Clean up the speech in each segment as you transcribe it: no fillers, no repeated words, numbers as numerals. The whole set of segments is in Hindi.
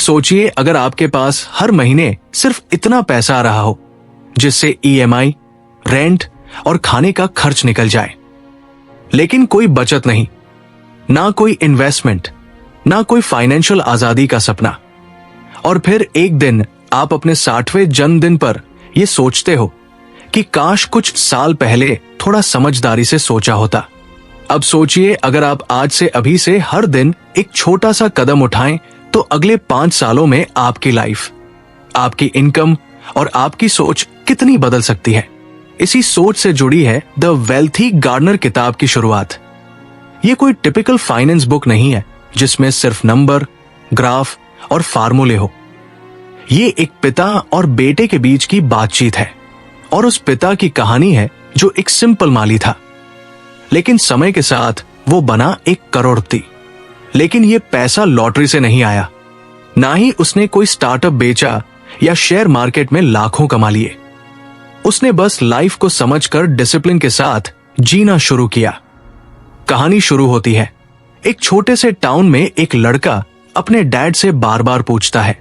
सोचिए अगर आपके पास हर महीने सिर्फ इतना पैसा आ रहा हो जिससे ईएमआई, रेंट और खाने का खर्च निकल जाए, लेकिन कोई बचत नहीं, ना कोई इन्वेस्टमेंट, ना कोई फाइनेंशियल आजादी का सपना। और फिर एक दिन आप अपने 60वें जन्मदिन पर यह सोचते हो कि काश कुछ साल पहले थोड़ा समझदारी से सोचा होता। अब सोचिए अगर आप आज से अभी से हर दिन एक छोटा सा कदम उठाएं तो अगले 5 सालों में आपकी लाइफ, आपकी इनकम और आपकी सोच कितनी बदल सकती है। इसी सोच से जुड़ी है द वेल्थी गार्डनर किताब की शुरुआत। ये कोई टिपिकल फाइनेंस बुक नहीं है जिसमें सिर्फ नंबर, ग्राफ और फार्मूले हो। ये एक पिता और बेटे के बीच की बातचीत है, और उस पिता की कहानी है जो एक सिंपल माली था, लेकिन समय के साथ वो बना एक करोड़पति। लेकिन ये पैसा लॉटरी से नहीं आया, ना ही उसने कोई स्टार्टअप बेचा या शेयर मार्केट में लाखों कमा लिए। उसने बस लाइफ को समझकर डिसिप्लिन के साथ जीना शुरू किया। कहानी शुरू होती है एक छोटे से टाउन में। एक लड़का अपने डैड से बार बार पूछता है,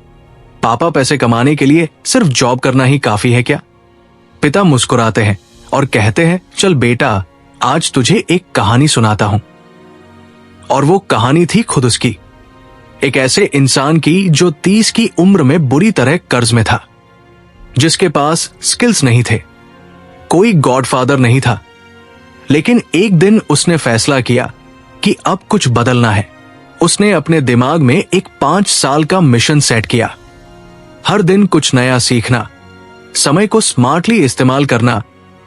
पापा पैसे कमाने के लिए सिर्फ जॉब करना ही काफी है क्या? पिता मुस्कुराते हैं और कहते हैं, चल बेटा, आज तुझे एक कहानी सुनाता हूं। और वो कहानी थी खुद उसकी, एक ऐसे इंसान की जो 30 की उम्र में बुरी तरह कर्ज में था, जिसके पास स्किल्स नहीं थे, कोई गॉडफादर नहीं था। लेकिन एक दिन उसने फैसला किया कि अब कुछ बदलना है। उसने अपने दिमाग में एक 5 साल का मिशन सेट किया। हर दिन कुछ नया सीखना, समय को स्मार्टली इस्तेमाल करना,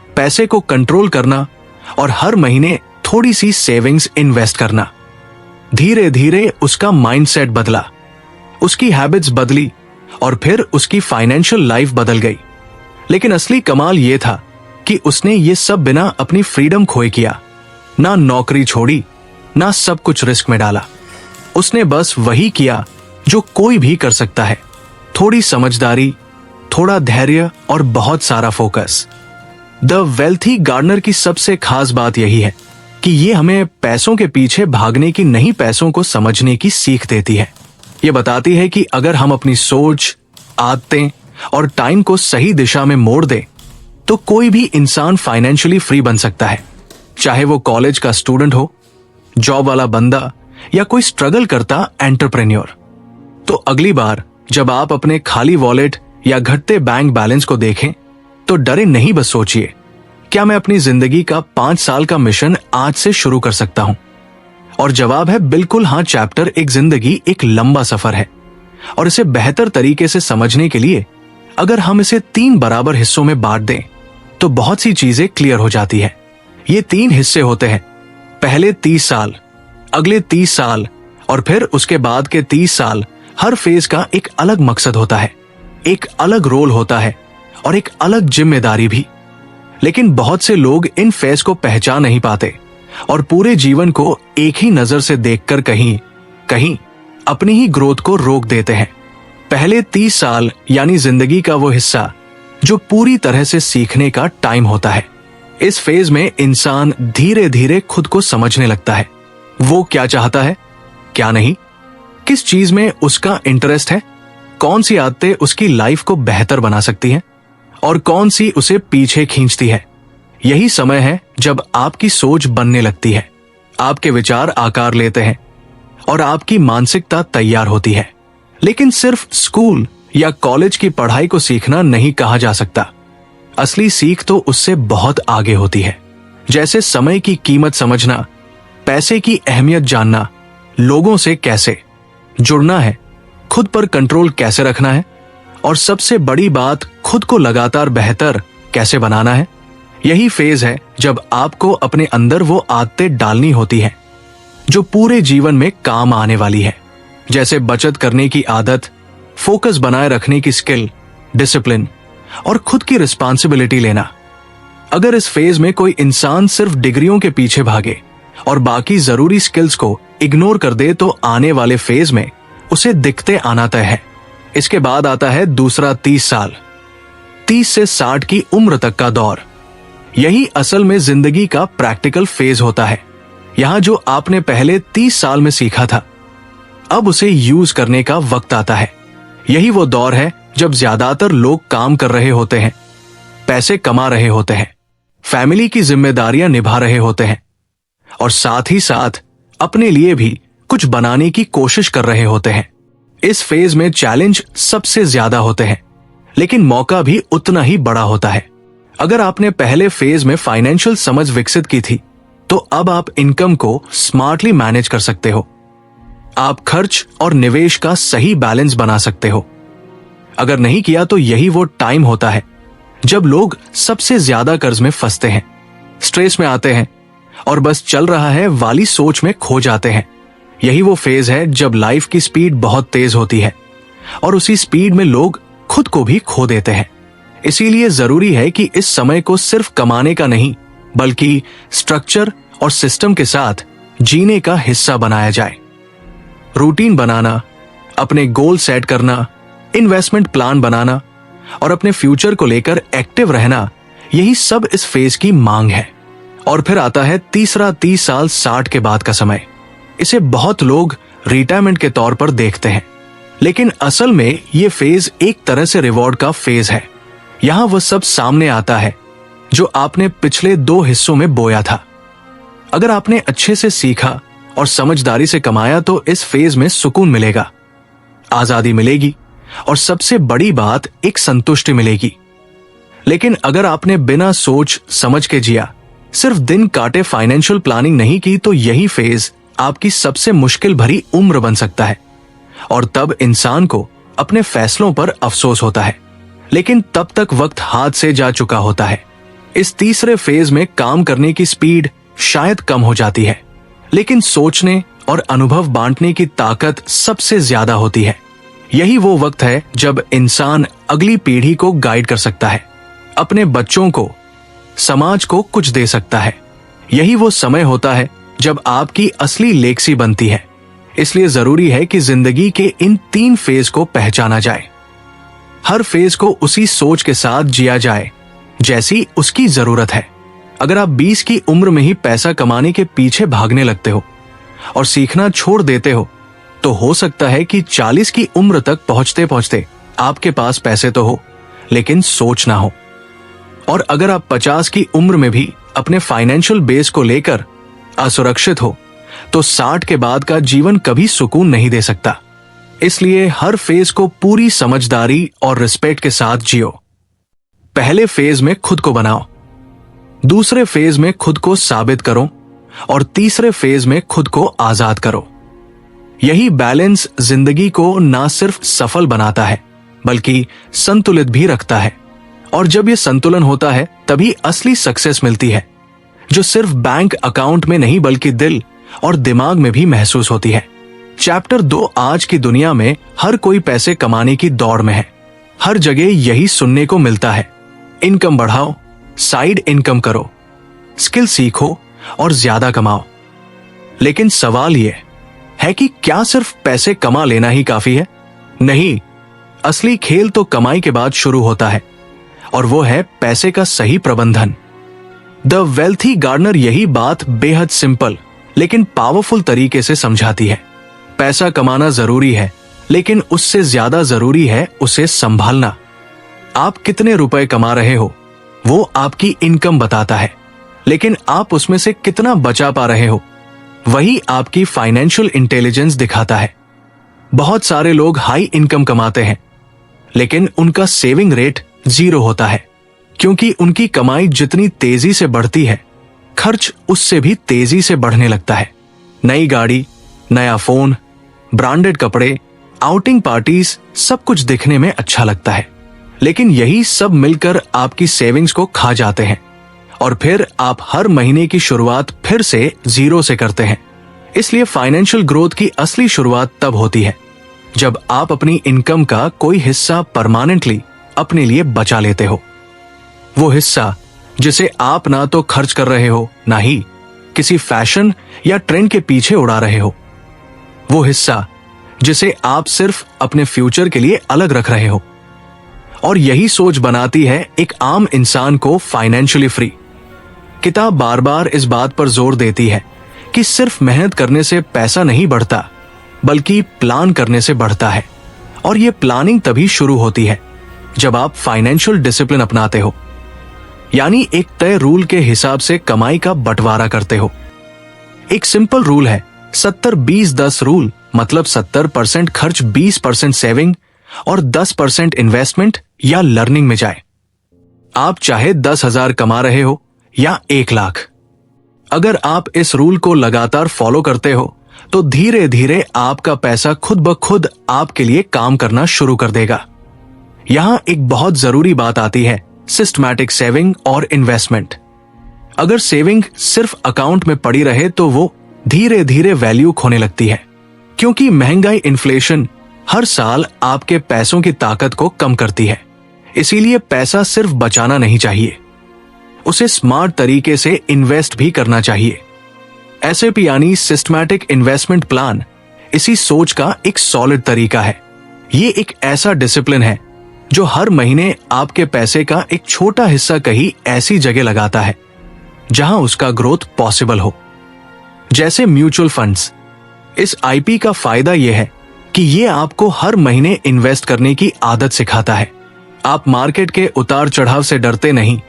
पैसे को कंट्रोल करना और हर महीने थोड़ी सी सेविंग्स इन्वेस्ट करना। धीरे धीरे उसका माइंडसेट बदला, उसकी हैबिट्स बदली और फिर उसकी फाइनेंशियल लाइफ बदल गई। लेकिन असली कमाल यह था कि उसने ये सब बिना अपनी फ्रीडम खोए किया। ना नौकरी छोड़ी, ना सब कुछ रिस्क में डाला। उसने बस वही किया जो कोई भी कर सकता है, थोड़ी समझदारी, थोड़ा धैर्य और बहुत सारा फोकस। द वेल्थी गार्डनर की सबसे खास बात यही है कि ये हमें पैसों के पीछे भागने की नहीं, पैसों को समझने की सीख देती है। ये बताती है कि अगर हम अपनी सोच, आदतें और टाइम को सही दिशा में मोड़ दें तो कोई भी इंसान फाइनेंशियली फ्री बन सकता है, चाहे वो कॉलेज का स्टूडेंट हो, जॉब वाला बंदा या कोई स्ट्रगल करता एंटरप्रेन्योर। तो अगली बार जब आप अपने खाली वॉलेट या घटते बैंक बैलेंस को देखें तो डरे नहीं, बस सोचिए, क्या मैं अपनी जिंदगी का 5 साल का मिशन आज से शुरू कर सकता हूं? और जवाब है बिल्कुल हाँ। चैप्टर एक जिंदगी एक लंबा सफर है, और इसे बेहतर तरीके से समझने के लिए अगर हम इसे 3 बराबर हिस्सों में बांट दें तो बहुत सी चीजें क्लियर हो जाती है। ये 3 हिस्से होते हैं, पहले 30 साल, अगले 30 साल और फिर उसके बाद के 30 साल। हर फेज का एक अलग मकसद होता है, एक अलग रोल होता है और एक अलग जिम्मेदारी भी। लेकिन बहुत से लोग इन फेज को पहचान नहीं पाते और पूरे जीवन को एक ही नजर से देखकर कहीं कहीं अपनी ही ग्रोथ को रोक देते हैं। पहले 30 साल यानी जिंदगी का वो हिस्सा जो पूरी तरह से सीखने का टाइम होता है। इस फेज में इंसान धीरे धीरे खुद को समझने लगता है। वो क्या चाहता है, क्या नहीं, किस चीज में उसका इंटरेस्ट है, कौन सी आदतें उसकी लाइफ को बेहतर बना सकती हैं और कौन सी उसे पीछे खींचती है। यही समय है जब आपकी सोच बनने लगती है, आपके विचार आकार लेते हैं और आपकी मानसिकता तैयार होती है। लेकिन सिर्फ स्कूल या कॉलेज की पढ़ाई को सीखना नहीं कहा जा सकता। असली सीख तो उससे बहुत आगे होती है, जैसे समय की कीमत समझना, पैसे की अहमियत जानना, लोगों से कैसे जुड़ना है, खुद पर कंट्रोल कैसे रखना है और सबसे बड़ी बात, खुद को लगातार बेहतर कैसे बनाना है। यही फेज है जब आपको अपने अंदर वो आदतें डालनी होती हैं जो पूरे जीवन में काम आने वाली है, जैसे बचत करने की आदत, फोकस बनाए रखने की स्किल, डिसिप्लिन और खुद की रिस्पॉन्सिबिलिटी लेना। अगर इस फेज में कोई इंसान सिर्फ डिग्रियों के पीछे भागे और बाकी जरूरी स्किल्स को इग्नोर कर दे तो आने वाले फेज में उसे दिक्कतें आना तय है। इसके बाद आता है दूसरा 30 साल, 30 से 60 की उम्र तक का दौर। यही असल में जिंदगी का प्रैक्टिकल फेज होता है। यहां जो आपने पहले 30 साल में सीखा था, अब उसे यूज करने का वक्त आता है। यही वो दौर है जब ज्यादातर लोग काम कर रहे होते हैं, पैसे कमा रहे होते हैं, फैमिली की जिम्मेदारियां निभा रहे होते हैं और साथ ही साथ अपने लिए भी कुछ बनाने की कोशिश कर रहे होते हैं। इस फेज में चैलेंज सबसे ज्यादा होते हैं, लेकिन मौका भी उतना ही बड़ा होता है। अगर आपने पहले फेज में फाइनेंशियल समझ विकसित की थी, तो अब आप इनकम को स्मार्टली मैनेज कर सकते हो। आप खर्च और निवेश का सही बैलेंस बना सकते हो। अगर नहीं किया तो यही वो टाइम होता है जब लोग सबसे ज्यादा कर्ज में फंसते हैं, स्ट्रेस में आते हैं और बस चल रहा है वाली सोच में खो जाते हैं। यही वो फेज है जब लाइफ की स्पीड बहुत तेज होती है और उसी स्पीड में लोग खुद को भी खो देते हैं। इसीलिए जरूरी है कि इस समय को सिर्फ कमाने का नहीं, बल्कि स्ट्रक्चर और सिस्टम के साथ जीने का हिस्सा बनाया जाए। रूटीन बनाना, अपने गोल सेट करना, इन्वेस्टमेंट प्लान बनाना और अपने फ्यूचर को लेकर एक्टिव रहना, यही सब इस फेज की मांग है। और फिर आता है तीसरा 30 साल 60 के बाद का समय। इसे बहुत लोग रिटायरमेंट के तौर पर देखते हैं, लेकिन असल में ये फेज एक तरह से रिवॉर्ड का फेज है। यहां वह सब सामने आता है जो आपने पिछले 2 हिस्सों में बोया था। अगर आपने अच्छे से सीखा और समझदारी से कमाया तो इस फेज में सुकून मिलेगा, आजादी मिलेगी और सबसे बड़ी बात, एक संतुष्टि मिलेगी। लेकिन अगर आपने बिना सोच समझ के जिया, सिर्फ दिन काटे फाइनेंशियल प्लानिंग नहीं की, तो यही फेज आपकी सबसे मुश्किल भरी उम्र बन सकता है और तब इंसान को अपने फैसलों पर अफसोस होता है, लेकिन तब तक वक्त हाथ से जा चुका होता है। इस तीसरे फेज में काम करने की स्पीड शायद कम हो जाती है, लेकिन सोचने और अनुभव बांटने की ताकत सबसे ज्यादा होती है। यही वो वक्त है जब इंसान अगली पीढ़ी को गाइड कर सकता है, अपने बच्चों को, समाज को कुछ दे सकता है। यही वो समय होता है जब आपकी असली लेगसी बनती है। इसलिए जरूरी है कि जिंदगी के इन 3 फेज को पहचाना जाए। हर फेज को उसी सोच के साथ जिया जाए जैसी उसकी जरूरत है। अगर आप 20 की उम्र में ही पैसा कमाने के पीछे भागने लगते हो और सीखना छोड़ देते हो, तो हो सकता है कि 40 की उम्र तक पहुंचते पहुंचते आपके पास पैसे तो हो, लेकिन सोच ना हो। और अगर आप 50 की उम्र में भी अपने फाइनेंशियल बेस को लेकर असुरक्षित हो, तो 60 के बाद का जीवन कभी सुकून नहीं दे सकता। इसलिए हर फेज को पूरी समझदारी और रिस्पेक्ट के साथ जियो। पहले फेज में खुद को बनाओ, दूसरे फेज में खुद को साबित करो और तीसरे फेज में खुद को आजाद करो। यही बैलेंस जिंदगी को ना सिर्फ सफल बनाता है, बल्कि संतुलित भी रखता है। और जब यह संतुलन होता है, तभी असली सक्सेस मिलती है, जो सिर्फ बैंक अकाउंट में नहीं बल्कि दिल और दिमाग में भी महसूस होती है। चैप्टर 2 आज की दुनिया में हर कोई पैसे कमाने की दौड़ में है। हर जगह यही सुनने को मिलता है, इनकम बढ़ाओ, साइड इनकम करो, स्किल सीखो और ज्यादा कमाओ। लेकिन सवाल यह है कि क्या सिर्फ पैसे कमा लेना ही काफी है? नहीं, असली खेल तो कमाई के बाद शुरू होता है, और वो है पैसे का सही प्रबंधन। द वेल्थी गार्डनर यही बात बेहद सिंपल लेकिन पावरफुल तरीके से समझाती है। पैसा कमाना जरूरी है, लेकिन उससे ज्यादा जरूरी है उसे संभालना। आप कितने रुपए कमा रहे हो वो आपकी इनकम बताता है, लेकिन आप उसमें से कितना बचा पा रहे हो वही आपकी फाइनेंशियल इंटेलिजेंस दिखाता है। बहुत सारे लोग हाई इनकम कमाते हैं, लेकिन उनका सेविंग रेट 0 होता है, क्योंकि उनकी कमाई जितनी तेजी से बढ़ती है, खर्च उससे भी तेजी से बढ़ने लगता है। नई गाड़ी, नया फोन, ब्रांडेड कपड़े, आउटिंग पार्टीज, सब कुछ दिखने में अच्छा लगता है, लेकिन यही सब मिलकर आपकी सेविंग्स को खा जाते हैं और फिर आप हर महीने की शुरुआत फिर से 0 से करते हैं। इसलिए फाइनेंशियल ग्रोथ की असली शुरुआत तब होती है जब आप अपनी इनकम का कोई हिस्सा परमानेंटली अपने लिए बचा लेते हो। वो हिस्सा जिसे आप ना तो खर्च कर रहे हो, ना ही किसी फैशन या ट्रेंड के पीछे उड़ा रहे हो। वो हिस्सा जिसे आप सिर्फ अपने फ्यूचर के लिए अलग रख रहे हो। और यही सोच बनाती है एक आम इंसान को फाइनेंशियली फ्री। किताब बार बार इस बात पर जोर देती है कि सिर्फ मेहनत करने से पैसा नहीं बढ़ता, बल्कि प्लान करने से बढ़ता है। और ये प्लानिंग तभी शुरू होती है जब आप फाइनेंशियल डिसिप्लिन अपनाते हो, यानी एक तय रूल के हिसाब से कमाई का बंटवारा करते हो। एक सिंपल रूल है 70-20-10 रूल, मतलब 70% खर्च, 20% सेविंग और 10% इन्वेस्टमेंट या लर्निंग में जाए। आप चाहे 10,000 कमा रहे हो या 1 लाख, अगर आप इस रूल को लगातार फॉलो करते हो तो धीरे धीरे आपका पैसा खुद ब खुद आपके लिए काम करना शुरू कर देगा। यहां एक बहुत जरूरी बात आती है, सिस्टमैटिक सेविंग और इन्वेस्टमेंट। अगर सेविंग सिर्फ अकाउंट में पड़ी रहे तो वो धीरे धीरे वैल्यू खोने लगती है, क्योंकि महंगाई, इन्फ्लेशन हर साल आपके पैसों की ताकत को कम करती है। इसीलिए पैसा सिर्फ बचाना नहीं चाहिए, उसे स्मार्ट तरीके से इन्वेस्ट भी करना चाहिए। एसआईपी यानी सिस्टमैटिक इन्वेस्टमेंट प्लान इसी सोच का एक सॉलिड तरीका है। ये एक ऐसा डिसिप्लिन है जो हर महीने आपके पैसे का एक छोटा हिस्सा कहीं ऐसी जगह लगाता है जहां उसका ग्रोथ पॉसिबल हो, जैसे म्यूचुअल फंड्स। इस आईपी का फायदा यह है कि ये आपको हर महीने इन्वेस्ट करने की आदत सिखाता है। आप मार्केट के उतार चढ़ाव से डरते नहीं,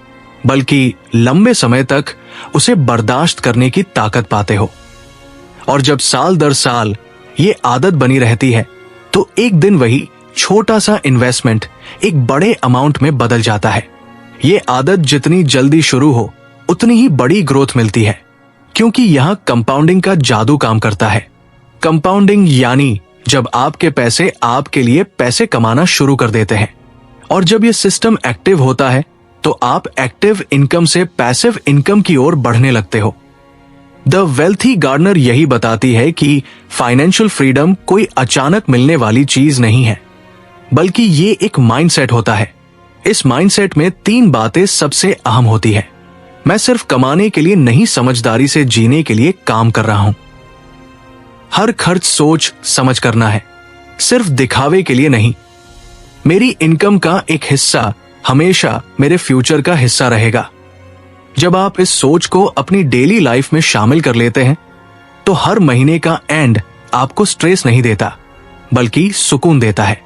बल्कि लंबे समय तक उसे बर्दाश्त करने की ताकत पाते हो। और जब साल दर साल ये आदत बनी रहती है तो एक दिन वही छोटा सा इन्वेस्टमेंट एक बड़े अमाउंट में बदल जाता है। ये आदत जितनी जल्दी शुरू हो उतनी ही बड़ी ग्रोथ मिलती है, क्योंकि यहां कंपाउंडिंग का जादू काम करता है। कंपाउंडिंग यानी जब आपके पैसे आपके लिए पैसे कमाना शुरू कर देते हैं, और जब ये सिस्टम एक्टिव होता है तो आप एक्टिव इनकम से पैसिव इनकम की ओर बढ़ने लगते हो। द वेल्थी गार्डनर यही बताती है कि फाइनेंशियल फ्रीडम कोई अचानक मिलने वाली चीज नहीं है, बल्कि ये एक माइंडसेट होता है। इस माइंडसेट में 3 बातें सबसे अहम होती है। मैं सिर्फ कमाने के लिए नहीं, समझदारी से जीने के लिए काम कर रहा हूं। हर खर्च सोच समझ करना है, सिर्फ दिखावे के लिए नहीं। मेरी इनकम का एक हिस्सा हमेशा मेरे फ्यूचर का हिस्सा रहेगा। जब आप इस सोच को अपनी डेली लाइफ में शामिल कर लेते हैं तो हर महीने का एंड आपको स्ट्रेस नहीं देता, बल्कि सुकून देता है।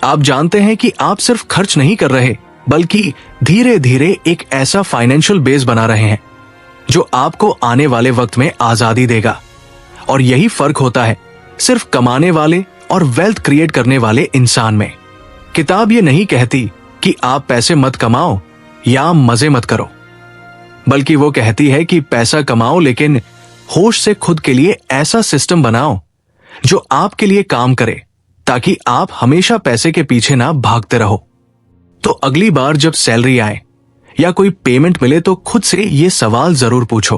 आप जानते हैं कि आप सिर्फ खर्च नहीं कर रहे, बल्कि धीरे धीरे एक ऐसा फाइनेंशियल बेस बना रहे हैं जो आपको आने वाले वक्त में आजादी देगा। और यही फर्क होता है सिर्फ कमाने वाले और वेल्थ क्रिएट करने वाले इंसान में। किताब ये नहीं कहती कि आप पैसे मत कमाओ या मजे मत करो, बल्कि वो कहती है कि पैसा कमाओ, लेकिन होश से खुद के लिए ऐसा सिस्टम बनाओ जो आपके लिए काम करे, ताकि आप हमेशा पैसे के पीछे ना भागते रहो। तो अगली बार जब सैलरी आए या कोई पेमेंट मिले तो खुद से ये सवाल जरूर पूछो,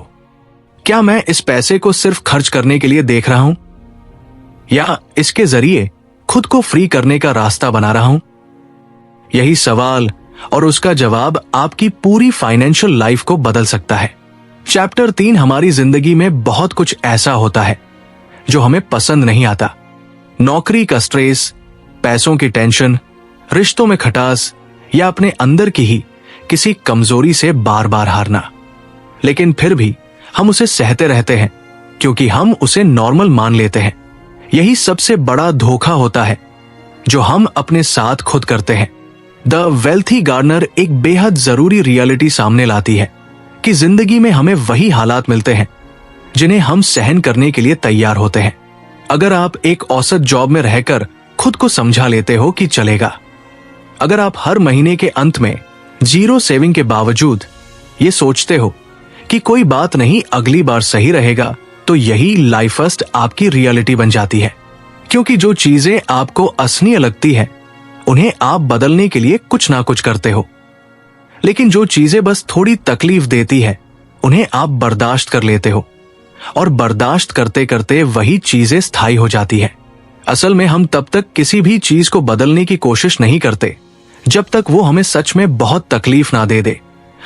क्या मैं इस पैसे को सिर्फ खर्च करने के लिए देख रहा हूं, या इसके जरिए खुद को फ्री करने का रास्ता बना रहा हूं? यही सवाल और उसका जवाब आपकी पूरी फाइनेंशियल लाइफ को बदल सकता है। चैप्टर 3, हमारी जिंदगी में बहुत कुछ ऐसा होता है जो हमें पसंद नहीं आता। नौकरी का स्ट्रेस, पैसों की टेंशन, रिश्तों में खटास, या अपने अंदर की ही किसी कमजोरी से बार बार हारना। लेकिन फिर भी हम उसे सहते रहते हैं क्योंकि हम उसे नॉर्मल मान लेते हैं। यही सबसे बड़ा धोखा होता है जो हम अपने साथ खुद करते हैं। द वेल्थी गार्डनर एक बेहद जरूरी रियलिटी सामने लाती है कि जिंदगी में हमें वही हालात मिलते हैं जिन्हें हम सहन करने के लिए तैयार होते हैं। अगर आप एक औसत जॉब में रहकर खुद को समझा लेते हो कि चलेगा, अगर आप हर महीने के अंत में 0 सेविंग के बावजूद ये सोचते हो कि कोई बात नहीं, अगली बार सही रहेगा, तो यही लाइफ फर्स्ट आपकी रियलिटी बन जाती है। क्योंकि जो चीजें आपको असनीय लगती है उन्हें आप बदलने के लिए कुछ ना कुछ करते हो, लेकिन जो चीजें बस थोड़ी तकलीफ देती है उन्हें आप बर्दाश्त कर लेते हो, और बर्दाश्त करते करते वही चीजें स्थायी हो जाती है। असल में हम तब तक किसी भी चीज को बदलने की कोशिश नहीं करते जब तक वो हमें सच में बहुत तकलीफ ना दे दे,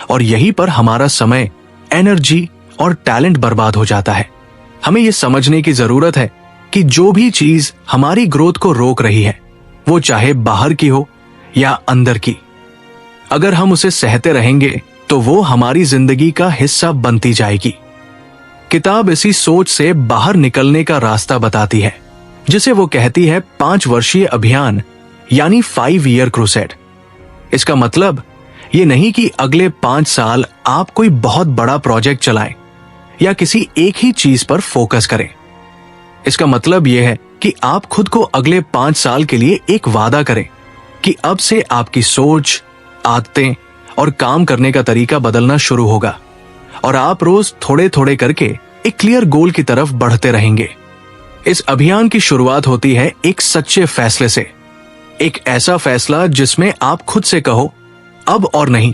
और यहीं पर हमारा समय, एनर्जी और टैलेंट बर्बाद हो जाता है। हमें यह समझने की जरूरत है कि जो भी चीज हमारी ग्रोथ को रोक रही है, वो चाहे बाहर की हो या अंदर की, अगर हम उसे सहते रहेंगे तो वो हमारी जिंदगी का हिस्सा बनती जाएगी। किताब इसी सोच से बाहर निकलने का रास्ता बताती है, जिसे वो कहती है 5 वर्षीय अभियान यानी 5 ईयर क्रूसेड। इसका मतलब ये नहीं कि अगले 5 साल आप कोई बहुत बड़ा प्रोजेक्ट चलाएं या किसी एक ही चीज पर फोकस करें। इसका मतलब यह है कि आप खुद को अगले 5 साल के लिए एक वादा करें कि अब से आपकी सोच, आदतें और काम करने का तरीका बदलना शुरू होगा और आप रोज थोड़े थोड़े करके एक क्लियर गोल की तरफ बढ़ते रहेंगे। इस अभियान की शुरुआत होती है एक सच्चे फैसले से, एक ऐसा फैसला जिसमें आप खुद से कहो, अब और नहीं,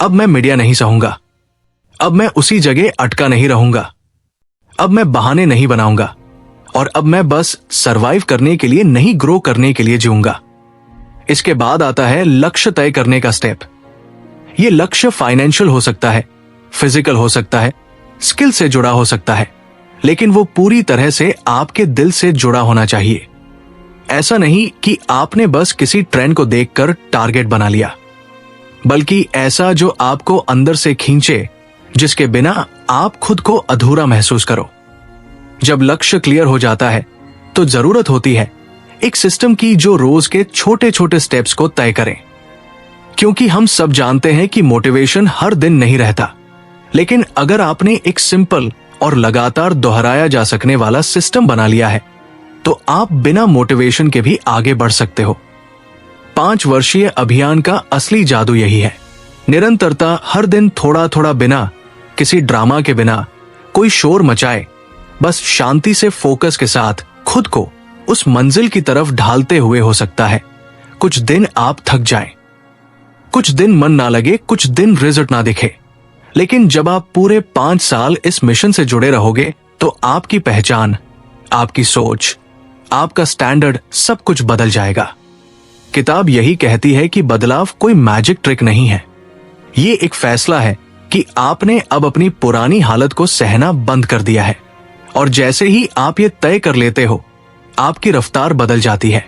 अब मैं मीडिया नहीं सहूंगा, अब मैं उसी जगह अटका नहीं रहूंगा, अब मैं बहाने नहीं बनाऊंगा और अब मैं बस सरवाइव करने के लिए नहीं, ग्रो करने के लिए जीऊंगा। इसके बाद आता है लक्ष्य तय करने का स्टेप। यह लक्ष्य फाइनेंशियल हो सकता है, फिजिकल हो सकता है, स्किल से जुड़ा हो सकता है, लेकिन वो पूरी तरह से आपके दिल से जुड़ा होना चाहिए। ऐसा नहीं कि आपने बस किसी ट्रेंड को देखकर टारगेट बना लिया, बल्कि ऐसा जो आपको अंदर से खींचे, जिसके बिना आप खुद को अधूरा महसूस करो। जब लक्ष्य क्लियर हो जाता है तो जरूरत होती है एक सिस्टम की जो रोज के छोटे छोटे स्टेप्स को तय करें, क्योंकि हम सब जानते हैं कि मोटिवेशन हर दिन नहीं रहता, लेकिन अगर आपने एक सिंपल और लगातार दोहराया जा सकने वाला सिस्टम बना लिया है तो आप बिना मोटिवेशन के भी आगे बढ़ सकते हो। 5 वर्षीय अभियान का असली जादू यही है, निरंतरता। हर दिन थोड़ा थोड़ा, बिना किसी ड्रामा के, बिना कोई शोर मचाए, बस शांति से फोकस के साथ खुद को उस मंजिल की तरफ ढालते हुए। हो सकता है कुछ दिन आप थक जाएं, कुछ दिन मन ना लगे, कुछ दिन रिजल्ट ना दिखे, लेकिन जब आप पूरे 5 साल इस मिशन से जुड़े रहोगे तो आपकी पहचान, आपकी सोच, आपका स्टैंडर्ड, सब कुछ बदल जाएगा। किताब यही कहती है कि बदलाव कोई मैजिक ट्रिक नहीं है, ये एक फैसला है कि आपने अब अपनी पुरानी हालत को सहना बंद कर दिया है। और जैसे ही आप ये तय कर लेते हो, आपकी रफ्तार बदल जाती है,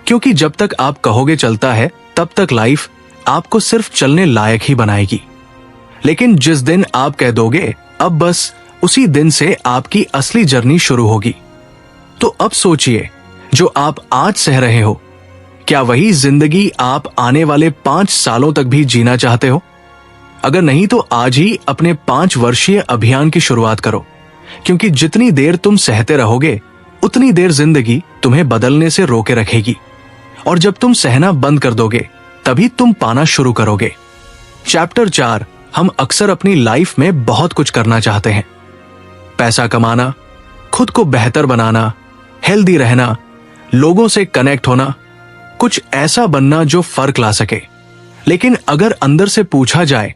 क्योंकि जब तक आप कहोगे चलता है, तब तक लाइफ आपको सिर्फ चलने लायक ही बनाएगी। लेकिन जिस दिन आप कह दोगे अब बस, उसी दिन से आपकी असली जर्नी शुरू होगी। तो अब सोचिए, जो आप आज सह रहे हो, क्या वही जिंदगी आप आने वाले 5 सालों तक भी जीना चाहते हो? अगर नहीं तो आज ही अपने 5 वर्षीय अभियान की शुरुआत करो, क्योंकि जितनी देर तुम सहते रहोगे उतनी देर जिंदगी तुम्हें बदलने से रोके रखेगी, और जब तुम सहना बंद कर दोगे तभी तुम पाना शुरू करोगे। चैप्टर 4, हम अक्सर अपनी लाइफ में बहुत कुछ करना चाहते हैं, पैसा कमाना, खुद को बेहतर बनाना, हेल्दी रहना, लोगों से कनेक्ट होना, कुछ ऐसा बनना जो फर्क ला सके। लेकिन अगर अंदर से पूछा जाए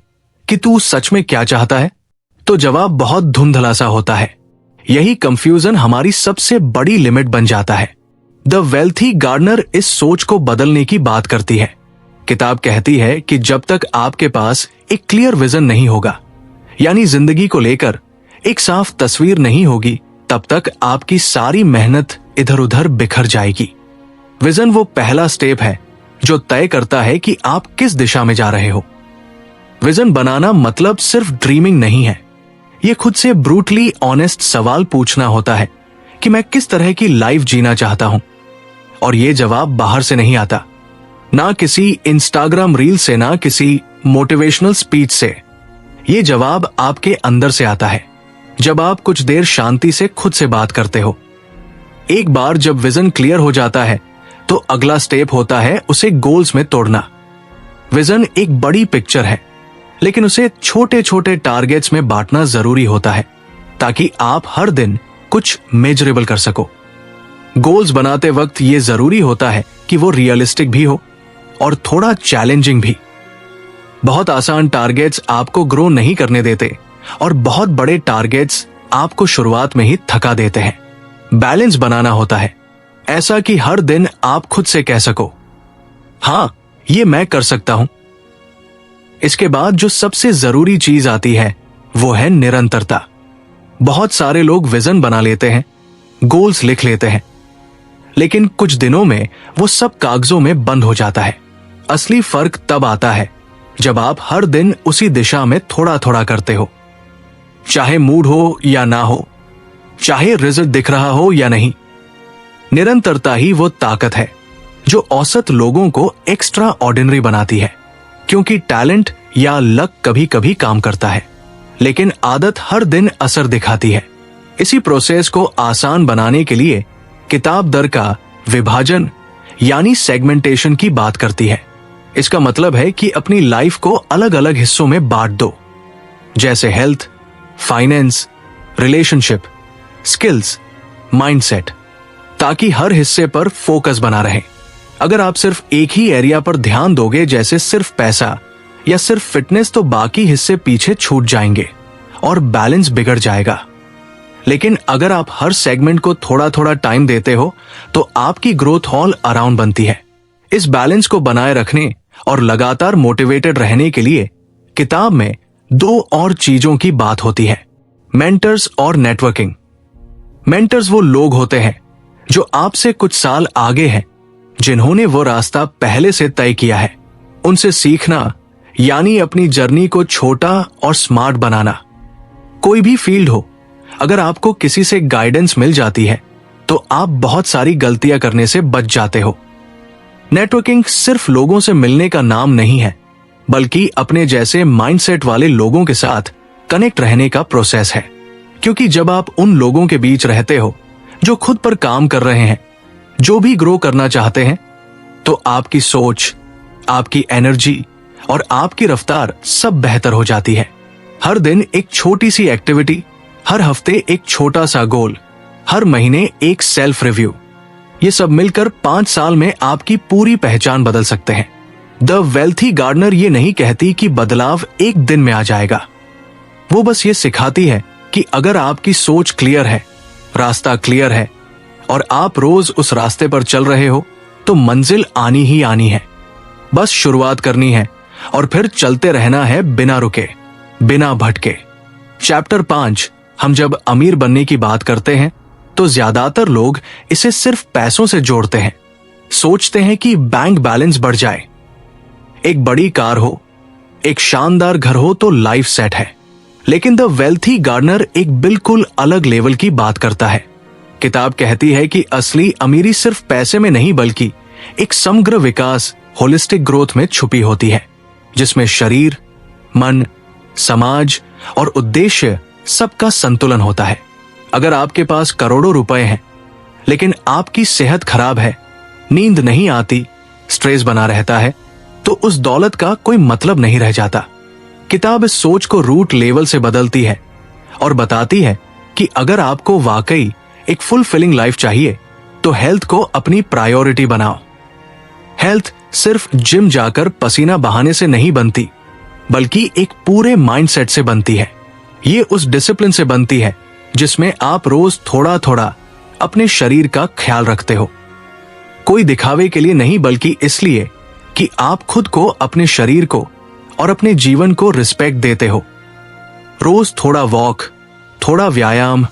कि तू सच में क्या चाहता है, तो जवाब बहुत धुंधला सा होता है। यही कंफ्यूजन हमारी सबसे बड़ी लिमिट बन जाता है। द वेल्थी गार्डनर इस सोच को बदलने की बात करती है। किताब कहती है कि जब तक आपके पास एक क्लियर विजन नहीं होगा, यानी जिंदगी को लेकर एक साफ तस्वीर नहीं होगी, तब तक आपकी सारी मेहनत इधर उधर बिखर जाएगी। विजन वो पहला स्टेप है जो तय करता है कि आप किस दिशा में जा रहे हो। विजन बनाना मतलब सिर्फ ड्रीमिंग नहीं है, ये खुद से ब्रूटली ऑनेस्ट सवाल पूछना होता है कि मैं किस तरह की लाइफ जीना चाहता हूं। और ये जवाब बाहर से नहीं आता, ना किसी इंस्टाग्राम रील से, ना किसी मोटिवेशनल स्पीच से। ये जवाब आपके अंदर से आता है, जब आप कुछ देर शांति से खुद से बात करते हो। एक बार जब विजन क्लियर हो जाता है तो अगला स्टेप होता है उसे गोल्स में तोड़ना। विजन एक बड़ी पिक्चर है, लेकिन उसे छोटे छोटे टारगेट्स में बांटना जरूरी होता है, ताकि आप हर दिन कुछ मेजरेबल कर सको। गोल्स बनाते वक्त यह जरूरी होता है कि वो रियलिस्टिक भी हो और थोड़ा चैलेंजिंग भी। बहुत आसान टारगेट्स आपको ग्रो नहीं करने देते, और बहुत बड़े टारगेट्स आपको शुरुआत में ही थका देते हैं। बैलेंस बनाना होता है, ऐसा कि हर दिन आप खुद से कह सको, हां, ये मैं कर सकता हूं। इसके बाद जो सबसे जरूरी चीज आती है वो है निरंतरता। बहुत सारे लोग विजन बना लेते हैं, गोल्स लिख लेते हैं, लेकिन कुछ दिनों में वो सब कागजों में बंद हो जाता है। असली फर्क तब आता है जब आप हर दिन उसी दिशा में थोड़ा थोड़ा करते हो, चाहे मूड हो या ना हो, चाहे रिजल्ट दिख रहा हो या नहीं। निरंतरता ही वो ताकत है जो औसत लोगों को एक्स्ट्रा ऑर्डिनरी बनाती है। क्योंकि टैलेंट या लक कभी कभी काम करता है, लेकिन आदत हर दिन असर दिखाती है। इसी प्रोसेस को आसान बनाने के लिए किताब दर का विभाजन यानी सेगमेंटेशन की बात करती है। इसका मतलब है कि अपनी लाइफ को अलग अलग हिस्सों में बांट दो, जैसे health, finance, relationship, skills, mindset, ताकि हर हिस्से पर फोकस बना रहे। अगर आप सिर्फ एक ही एरिया पर ध्यान दोगे, जैसे सिर्फ पैसा या सिर्फ फिटनेस, तो बाकी हिस्से पीछे छूट जाएंगे और बैलेंस बिगड़ जाएगा। लेकिन अगर आप हर सेगमेंट को थोड़ा थोड़ा टाइम देते हो तो आपकी ग्रोथ ऑल अराउंड बनती है। इस बैलेंस को बनाए रखने और लगातार मोटिवेटेड रहने के लिए किताब में दो और चीजों की बात होती है, मेंटर्स और नेटवर्किंग। मेंटर्स वो लोग होते हैं जो आपसे कुछ साल आगे हैं, जिन्होंने वो रास्ता पहले से तय किया है। उनसे सीखना यानी अपनी जर्नी को छोटा और स्मार्ट बनाना। कोई भी फील्ड हो, अगर आपको किसी से गाइडेंस मिल जाती है तो आप बहुत सारी गलतियां करने से बच जाते हो। नेटवर्किंग सिर्फ लोगों से मिलने का नाम नहीं है, बल्कि अपने जैसे माइंडसेट वाले लोगों के साथ कनेक्ट रहने का प्रोसेस है। क्योंकि जब आप उन लोगों के बीच रहते हो जो खुद पर काम कर रहे हैं, जो भी ग्रो करना चाहते हैं, तो आपकी सोच, आपकी एनर्जी और आपकी रफ्तार सब बेहतर हो जाती है। हर दिन एक छोटी सी एक्टिविटी, हर हफ्ते एक छोटा सा गोल, हर महीने एक सेल्फ रिव्यू, ये सब मिलकर 5 साल में आपकी पूरी पहचान बदल सकते हैं। द वेल्थी गार्डनर ये नहीं कहती कि बदलाव एक दिन में आ जाएगा। वो बस ये सिखाती है कि अगर आपकी सोच क्लियर है, रास्ता क्लियर है और आप रोज उस रास्ते पर चल रहे हो, तो मंजिल आनी ही आनी है। बस शुरुआत करनी है और फिर चलते रहना है बिना रुके, बिना भटके। चैप्टर 5, हम जब अमीर बनने की बात करते हैं तो ज्यादातर लोग इसे सिर्फ पैसों से जोड़ते हैं। सोचते हैं कि बैंक बैलेंस बढ़ जाए, एक बड़ी कार हो, एक शानदार घर हो तो लाइफ सेट है। लेकिन द वेल्थी गार्डनर एक बिल्कुल अलग लेवल की बात करता है। किताब कहती है कि असली अमीरी सिर्फ पैसे में नहीं, बल्कि एक समग्र विकास, होलिस्टिक ग्रोथ में छुपी होती है, जिसमें शरीर, मन, समाज और उद्देश्य सबका संतुलन होता है। अगर आपके पास करोड़ों रुपए हैं, लेकिन आपकी सेहत खराब है, नींद नहीं आती, स्ट्रेस बना रहता है, तो उस दौलत का कोई मतलब नहीं रह जाता। किताब इस सोच को रूट लेवल से बदलती है और बताती है कि अगर आपको वाकई एक फुलफिलिंग लाइफ चाहिए तो हेल्थ को अपनी प्रायोरिटी बनाओ। हेल्थ सिर्फ जिम जाकर पसीना बहाने से नहीं बनती, बल्कि एक पूरे माइंडसेट से बनती है। ये उस डिसिप्लिन से बनती है जिसमें आप रोज थोड़ा थोड़ा अपने शरीर का ख्याल रखते हो। कोई दिखावे के लिए नहीं, बल्कि इसलिए कि आप खुद को, अपने शरीर को और अपने जीवन को रिस्पेक्ट देते हो। रोज थोड़ा वॉक, थोड़ा व्यायाम,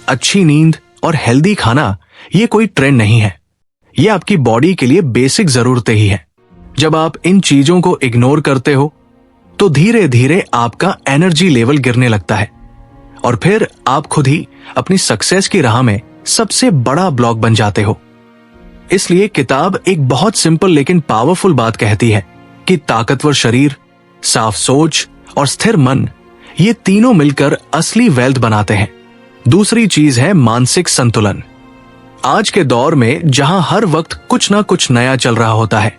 अच्छी नींद और हेल्दी खाना, ये कोई ट्रेंड नहीं है, ये आपकी बॉडी के लिए बेसिक जरूरतें ही है। जब आप इन चीजों को इग्नोर करते हो तो धीरे धीरे आपका एनर्जी लेवल गिरने लगता है और फिर आप खुद ही अपनी सक्सेस की राह में सबसे बड़ा ब्लॉक बन जाते हो। इसलिए किताब एक बहुत सिंपल लेकिन पावरफुल बात कहती है कि ताकतवर शरीर, साफ सोच और स्थिर मन, ये तीनों मिलकर असली वेल्थ बनाते हैं। दूसरी चीज है मानसिक संतुलन। आज के दौर में जहां हर वक्त कुछ ना कुछ नया चल रहा होता है,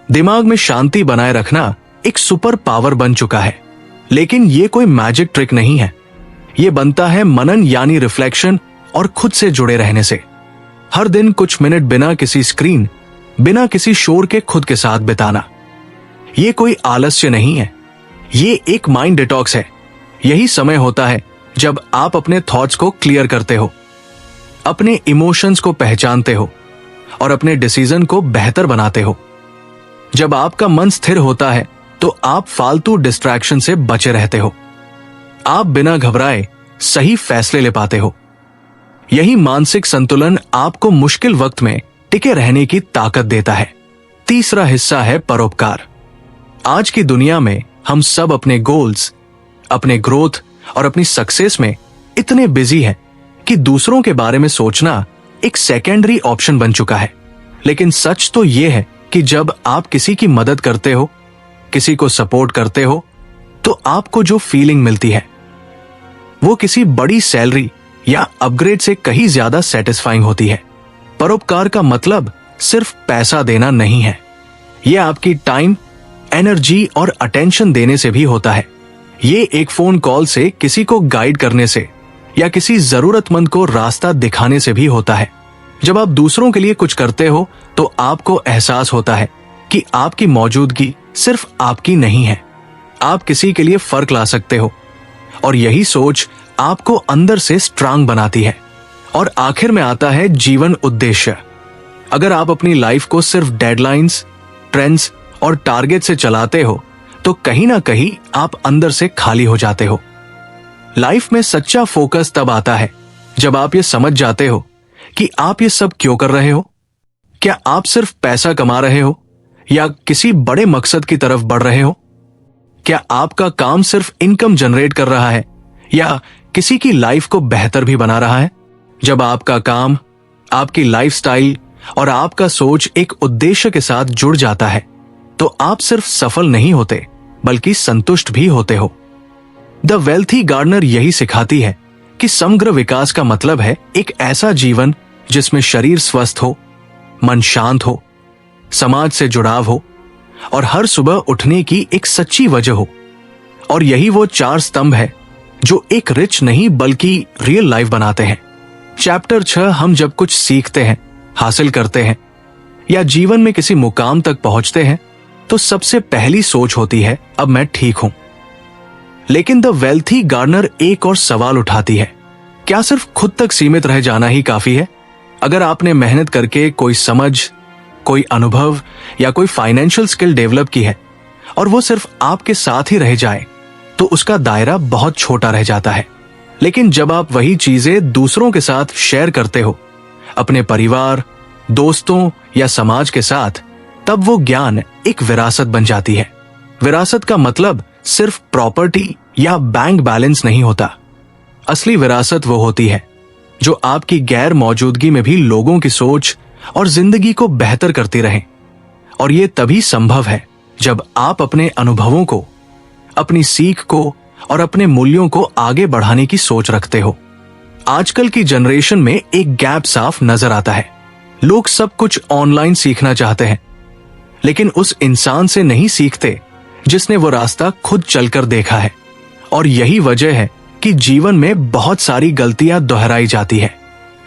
दिमाग में शांति बनाए रखना एक सुपर पावर बन चुका है। लेकिन ये कोई मैजिक ट्रिक नहीं है, ये बनता है मनन यानी रिफ्लेक्शन और खुद से जुड़े रहने से। हर दिन कुछ मिनट बिना किसी स्क्रीन, बिना किसी शोर के खुद के साथ बिताना। ये कोई आलस्य नहीं है, ये एक माइंड डिटॉक्स है। यही समय होता है जब आप अपने थॉट्स को क्लियर करते हो, अपने इमोशंस को पहचानते हो और अपने डिसीजन को बेहतर बनाते हो। जब आपका मन स्थिर होता है तो आप फालतू डिस्ट्रैक्शन से बचे रहते हो। आप बिना घबराए सही फैसले ले पाते हो। यही मानसिक संतुलन आपको मुश्किल वक्त में टिके रहने की ताकत देता है। तीसरा हिस्सा है परोपकार। आज की दुनिया में हम सब अपने गोल्स, अपने ग्रोथ और अपनी सक्सेस में इतने बिजी हैं कि दूसरों के बारे में सोचना एक सेकेंडरी ऑप्शन बन चुका है। लेकिन सच तो यह है कि जब आप किसी की मदद करते हो, किसी को सपोर्ट करते हो, तो आपको जो फीलिंग मिलती है वो किसी बड़ी सैलरी या अपग्रेड से कहीं ज्यादा सेटिस्फाइंग होती है। परोपकार का मतलब सिर्फ पैसा देना नहीं है, यह आपकी टाइम, एनर्जी और अटेंशन देने से भी होता है। ये एक फोन कॉल से, किसी को गाइड करने से या किसी जरूरतमंद को रास्ता दिखाने से भी होता है। जब आप दूसरों के लिए कुछ करते हो तो आपको एहसास होता है कि आपकी मौजूदगी सिर्फ आपकी नहीं है, आप किसी के लिए फर्क ला सकते हो, और यही सोच आपको अंदर से स्ट्रांग बनाती है। और आखिर में आता है जीवन उद्देश्य। अगर आप अपनी लाइफ को सिर्फ डेडलाइंस, ट्रेंड्स और टारगेट से चलाते हो तो कहीं ना कहीं आप अंदर से खाली हो जाते हो। लाइफ में सच्चा फोकस तब आता है जब आप ये समझ जाते हो कि आप ये सब क्यों कर रहे हो। क्या आप सिर्फ पैसा कमा रहे हो या किसी बड़े मकसद की तरफ बढ़ रहे हो? क्या आपका काम सिर्फ इनकम जनरेट कर रहा है या किसी की लाइफ को बेहतर भी बना रहा है? जब आपका काम, आपकी लाइफस्टाइल और आपका सोच एक उद्देश्य के साथ जुड़ जाता है तो आप सिर्फ सफल नहीं होते बल्कि संतुष्ट भी होते हो। द वेल्थी गार्डनर यही सिखाती है कि समग्र विकास का मतलब है एक ऐसा जीवन जिसमें शरीर स्वस्थ हो, मन शांत हो, समाज से जुड़ाव हो और हर सुबह उठने की एक सच्ची वजह हो। और यही वो 4 स्तंभ है जो एक रिच नहीं बल्कि रियल लाइफ बनाते हैं। चैप्टर 6, हम जब कुछ सीखते हैं, हासिल करते हैं या जीवन में किसी मुकाम तक पहुंचते हैं तो सबसे पहली सोच होती है, अब मैं ठीक हूं। लेकिन द वेल्थी गार्डनर एक और सवाल उठाती है, क्या सिर्फ खुद तक सीमित रह जाना ही काफी है? अगर आपने मेहनत करके कोई समझ, कोई अनुभव या कोई फाइनेंशियल स्किल डेवलप की है और वो सिर्फ आपके साथ ही रह जाए तो उसका दायरा बहुत छोटा रह जाता है। लेकिन जब आप वही चीजें दूसरों के साथ शेयर करते हो, अपने परिवार, दोस्तों या समाज के साथ, तब वो ज्ञान एक विरासत बन जाती है। विरासत का मतलब सिर्फ प्रॉपर्टी या बैंक बैलेंस नहीं होता। असली विरासत वो होती है जो आपकी गैर मौजूदगी में भी लोगों की सोच और जिंदगी को बेहतर करती रहे। और ये तभी संभव है जब आप अपने अनुभवों को, अपनी सीख को और अपने मूल्यों को आगे बढ़ाने की सोच रखते हो। आजकल की जनरेशन में एक गैप साफ नजर आता है। लोग सब कुछ ऑनलाइन सीखना चाहते हैं, लेकिन उस इंसान से नहीं सीखते जिसने वो रास्ता खुद चलकर देखा है। और यही वजह है कि जीवन में बहुत सारी गलतियां दोहराई जाती है,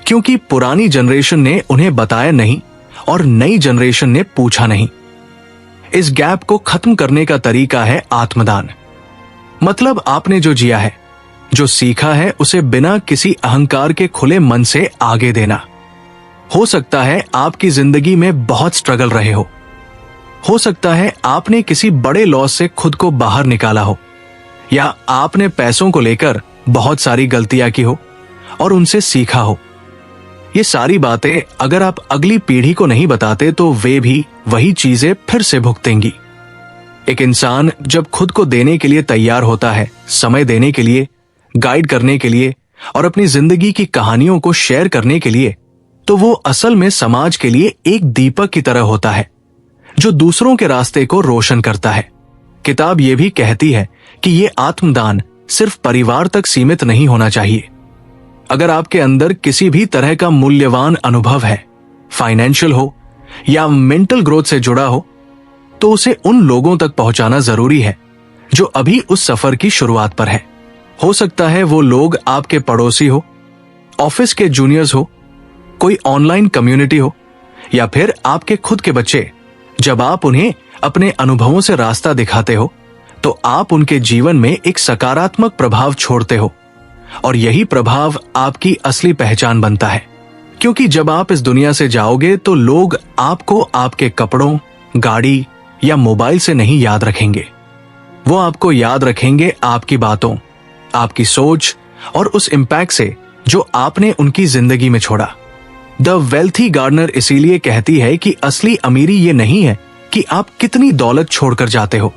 क्योंकि पुरानी जनरेशन ने उन्हें बताया नहीं और नई जनरेशन ने पूछा नहीं। इस गैप को खत्म करने का तरीका है आत्मदान। मतलब आपने जो जिया है, जो सीखा है, उसे बिना किसी अहंकार के खुले मन से आगे देना। हो सकता है आपकी जिंदगी में बहुत स्ट्रगल रहे हो सकता है आपने किसी बड़े लॉस से खुद को बाहर निकाला हो, या आपने पैसों को लेकर बहुत सारी गलतियां की हो और उनसे सीखा हो। ये सारी बातें अगर आप अगली पीढ़ी को नहीं बताते तो वे भी वही चीजें फिर से भुगतेंगी। एक इंसान जब खुद को देने के लिए तैयार होता है, समय देने के लिए, गाइड करने के लिए और अपनी जिंदगी की कहानियों को शेयर करने के लिए, तो वो असल में समाज के लिए एक दीपक की तरह होता है जो दूसरों के रास्ते को रोशन करता है। किताब ये भी कहती है कि ये आत्मदान सिर्फ परिवार तक सीमित नहीं होना चाहिए। अगर आपके अंदर किसी भी तरह का मूल्यवान अनुभव है, फाइनेंशियल हो या मेंटल ग्रोथ से जुड़ा हो, तो उसे उन लोगों तक पहुंचाना जरूरी है जो अभी उस सफर की शुरुआत पर है। हो सकता है वो लोग आपके पड़ोसी हो, ऑफिस के जूनियर्स हो, कोई ऑनलाइन कम्युनिटी हो या फिर आपके खुद के बच्चे। जब आप उन्हें अपने अनुभवों से रास्ता दिखाते हो तो आप उनके जीवन में एक सकारात्मक प्रभाव छोड़ते हो, और यही प्रभाव आपकी असली पहचान बनता है। क्योंकि जब आप इस दुनिया से जाओगे तो लोग आपको आपके कपड़ों, गाड़ी या मोबाइल से नहीं याद रखेंगे। वो आपको याद रखेंगे आपकी बातों, आपकी सोच और उस इम्पैक्ट से जो आपने उनकी जिंदगी में छोड़ा। द वेल्थी गार्डनर इसीलिए कहती है कि असली अमीरी ये नहीं है कि आप कितनी दौलत छोड़कर जाते हो,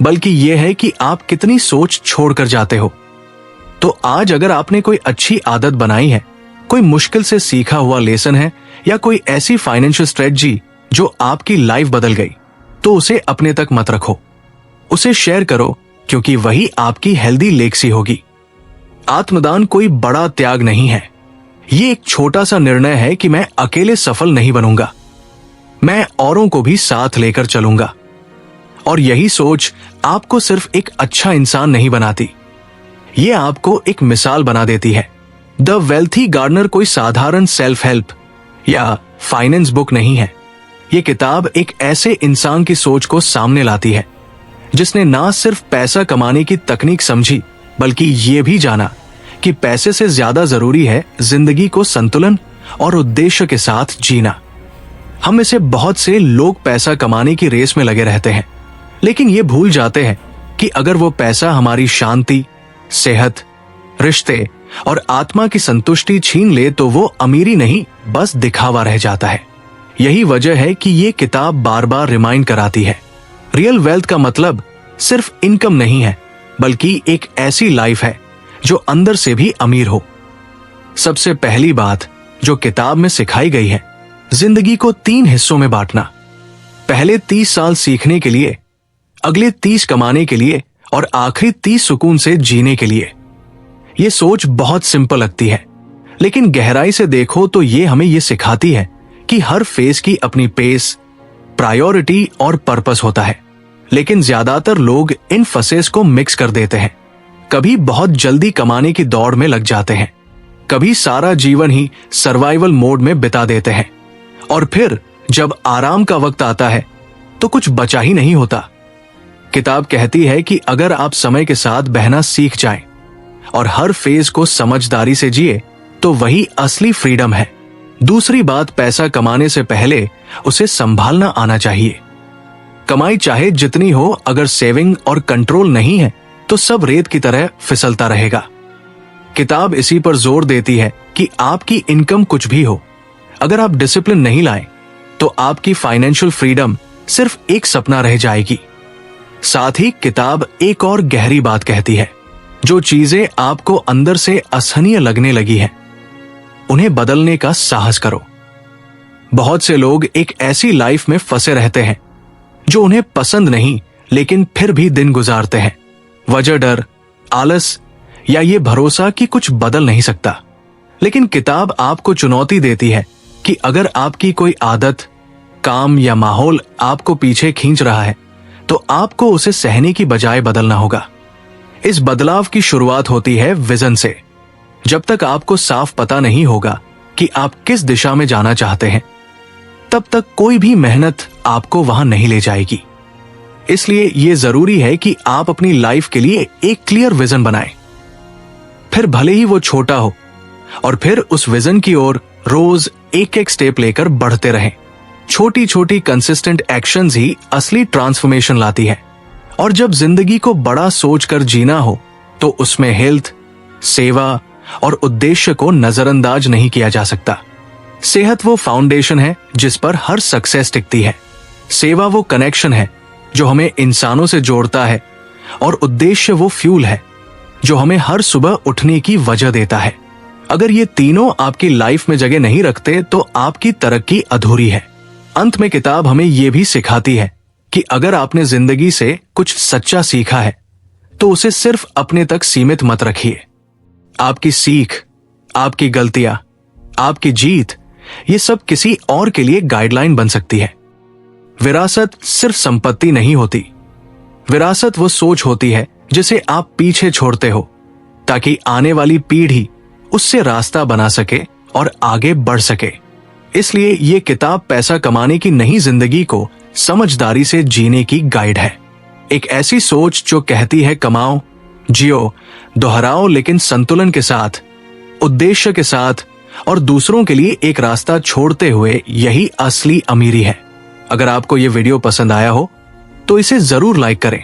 बल्कि यह है कि आप कितनी सोच छोड़कर जाते हो। तो आज अगर आपने कोई अच्छी आदत बनाई है कोई मुश्किल से सीखा हुआ लेसन है या कोई ऐसी फाइनेंशियल स्ट्रेटजी जो आपकी लाइफ बदल गई, तो उसे अपने तक मत रखो, उसे शेयर करो, क्योंकि वही आपकी हेल्दी लेगसी होगी। आत्मदान कोई बड़ा त्याग नहीं है, ये एक छोटा सा निर्णय है कि मैं अकेले सफल नहीं बनूंगा, मैं औरों को भी साथ लेकर चलूंगा। और यही सोच आपको सिर्फ एक अच्छा इंसान नहीं बनाती, ये आपको एक मिसाल बना देती है। द वेल्थी गार्डनर कोई साधारण सेल्फ हेल्प या फाइनेंस बुक नहीं है। ये किताब एक ऐसे इंसान की सोच को सामने लाती है जिसने ना सिर्फ पैसा कमाने की तकनीक समझी, बल्कि ये भी जाना कि पैसे से ज्यादा जरूरी है जिंदगी को संतुलन और उद्देश्य के साथ जीना। हम में से बहुत से लोग पैसा कमाने की रेस में लगे रहते हैं, लेकिन ये भूल जाते हैं कि अगर वो पैसा हमारी शांति, सेहत, रिश्ते और आत्मा की संतुष्टि छीन ले तो वो अमीरी नहीं, बस दिखावा रह जाता है। यही वजह है कि ये किताब बार बार रिमाइंड कराती है, रियल वेल्थ का मतलब सिर्फ इनकम नहीं है, बल्कि एक ऐसी लाइफ है जो अंदर से भी अमीर हो। सबसे पहली बात जो किताब में सिखाई गई है, जिंदगी को 3 हिस्सों में बांटना। पहले 30 साल सीखने के लिए, अगले 30 कमाने के लिए और आखिरी 30 सुकून से जीने के लिए। ये सोच बहुत सिंपल लगती है, लेकिन गहराई से देखो तो ये हमें ये सिखाती है कि हर फेज की अपनी पेस, प्रायोरिटी और पर्पस होता है। लेकिन ज्यादातर लोग इन फसेस को मिक्स कर देते हैं। कभी बहुत जल्दी कमाने की दौड़ में लग जाते हैं, कभी सारा जीवन ही सर्वाइवल मोड में बिता देते हैं, और फिर जब आराम का वक्त आता है तो कुछ बचा ही नहीं होता। किताब कहती है कि अगर आप समय के साथ बहना सीख जाएं और हर फेज को समझदारी से जिए तो वही असली फ्रीडम है। दूसरी बात, पैसा कमाने से पहले उसे संभालना आना चाहिए। कमाई चाहे जितनी हो, अगर सेविंग और कंट्रोल नहीं है तो सब रेत की तरह फिसलता रहेगा। किताब इसी पर जोर देती है कि आपकी इनकम कुछ भी हो, अगर आप डिसिप्लिन नहीं लाए तो आपकी फाइनेंशियल फ्रीडम सिर्फ एक सपना रह जाएगी। साथ ही किताब एक और गहरी बात कहती है, जो चीजें आपको अंदर से असहनीय लगने लगी हैं, उन्हें बदलने का साहस करो। बहुत से लोग एक ऐसी लाइफ में फंसे रहते हैं जो उन्हें पसंद नहीं, लेकिन फिर भी दिन गुजारते हैं। वजह डर, आलस या ये भरोसा कि कुछ बदल नहीं सकता। लेकिन किताब आपको चुनौती देती है कि अगर आपकी कोई आदत, काम या माहौल आपको पीछे खींच रहा है तो आपको उसे सहने की बजाय बदलना होगा। इस बदलाव की शुरुआत होती है विजन से। जब तक आपको साफ पता नहीं होगा कि आप किस दिशा में जाना चाहते हैं, तब तक कोई भी मेहनत आपको वहां नहीं ले जाएगी। इसलिए यह जरूरी है कि आप अपनी लाइफ के लिए एक क्लियर विजन बनाएं, फिर भले ही वो छोटा हो, और फिर उस विजन की ओर रोज एक एक स्टेप लेकर बढ़ते रहें। छोटी छोटी कंसिस्टेंट एक्शंस ही असली ट्रांसफॉर्मेशन लाती है। और जब जिंदगी को बड़ा सोचकर जीना हो तो उसमें हेल्थ, सेवा और उद्देश्य को नजरअंदाज नहीं किया जा सकता। सेहत वो फाउंडेशन है जिस पर हर सक्सेस टिकती है। सेवा वो कनेक्शन है जो हमें इंसानों से जोड़ता है, और उद्देश्य वो फ्यूल है जो हमें हर सुबह उठने की वजह देता है। अगर ये तीनों आपकी लाइफ में जगह नहीं रखते तो आपकी तरक्की अधूरी है। अंत में किताब हमें यह भी सिखाती है कि अगर आपने जिंदगी से कुछ सच्चा सीखा है तो उसे सिर्फ अपने तक सीमित मत रखिए। आपकी सीख, आपकी गलतियां, आपकी जीत, ये सब किसी और के लिए गाइडलाइन बन सकती है। विरासत सिर्फ संपत्ति नहीं होती, विरासत वो सोच होती है जिसे आप पीछे छोड़ते हो ताकि आने वाली पीढ़ी उससे रास्ता बना सके और आगे बढ़ सके। इसलिए ये किताब पैसा कमाने की नहीं, जिंदगी को समझदारी से जीने की गाइड है। एक ऐसी सोच जो कहती है कमाओ, जियो, दोहराओ, लेकिन संतुलन के साथ, उद्देश्य के साथ और दूसरों के लिए एक रास्ता छोड़ते हुए। यही असली अमीरी है। अगर आपको यह वीडियो पसंद आया हो तो इसे जरूर लाइक करें।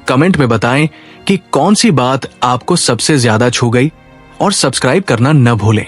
कमेंट में बताएं कि कौन सी बात आपको सबसे ज्यादा छू गई, और सब्सक्राइब करना न भूलें।